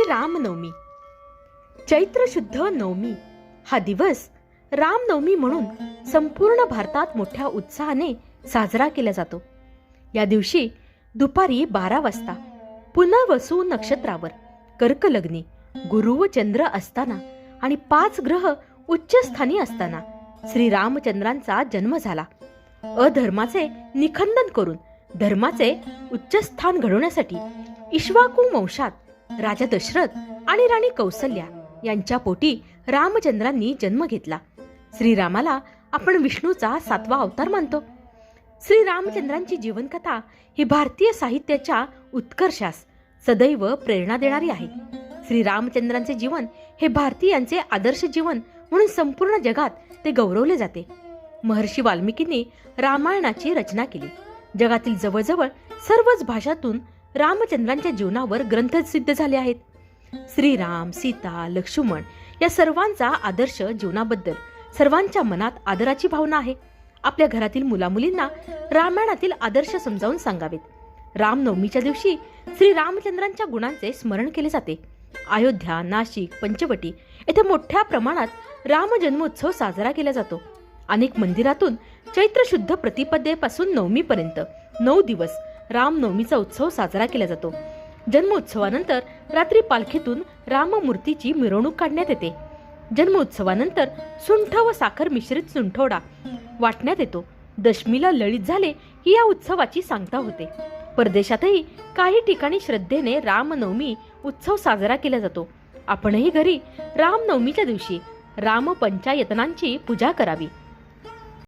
रामनवमी. चैत्र शुद्ध नवमी हा दिवस रामनवमी म्हणून संपूर्ण भारतात मोठ्या उत्साहाने साजरा केला जातो. या दिवशी दुपारी 12 वाजता पुनर्वसू नक्षत्रावर कर्क लग्नी गुरु व चंद्र असताना आणि 5 ग्रह उच्च स्थानी असताना श्री रामचंद्रांचा जन्म झाला. अधर्माचे निखंदन करून धर्माचे उच्च स्थान घडवण्यासाठी इक्ष्वाकू वंशात राजा दशरथ आणि राणी कौसल्या यांच्या पोटी रामचंद्रांनी जन्म घेतला. श्रीरामाला आपण विष्णूचा 7वा अवतार मानतो. श्री रामचंद्रांची जीवनकथा ही भारतीय साहित्याच्या उत्कर्षास सदैव प्रेरणा देणारी आहे. श्री रामचंद्रांचे जीवन हे भारतीयांचे आदर्श जीवन म्हणून संपूर्ण जगात ते गौरवले जाते. महर्षी वाल्मिकींनी रामायणाची रचना केली. जगातील जवळजवळ सर्वच भाषातून रामचंद्रांच्या जीवनावर ग्रंथ सिद्ध झाले आहेत. श्रीराम, सीता, लक्ष्मण या सर्वांचा आदर्श जीवनाबद्दल सर्वांच्या मनात आदराची भावना आहे. आपल्या घरातील मुलामुलींना रामायणातील आदर्श समजावून सांगावेत. रामनवमीच्या दिवशी श्री रामचंद्रांच्या गुणांचे स्मरण केले जाते. अयोध्या, नाशिक, पंचवटी येथे मोठ्या प्रमाणात रामजन्मोत्सव साजरा केला जातो. अनेक मंदिरातून चैत्र शुद्ध प्रतिपदेपासून नवमीपर्यंत 9 दिवस रामनवमीचा उत्सव साजरा केला जातो. जन्मोत्सवानंतर रात्री पालखीतून राममूर्तीची मिरवणूक काढण्यात येते. जन्मोत्सवानंतर सुंठ व साखर मिश्रित सुंठोडा वाटण्यात येतो. दशमीला ललित झाले ही या उत्सवाची सांगता होते. परदेशातही काही ठिकाणी श्रद्धेने रामनवमी उत्सव साजरा केला जातो. आपणही घरी रामनवमीच्या दिवशी रामपंचायतनांची पूजा करावी.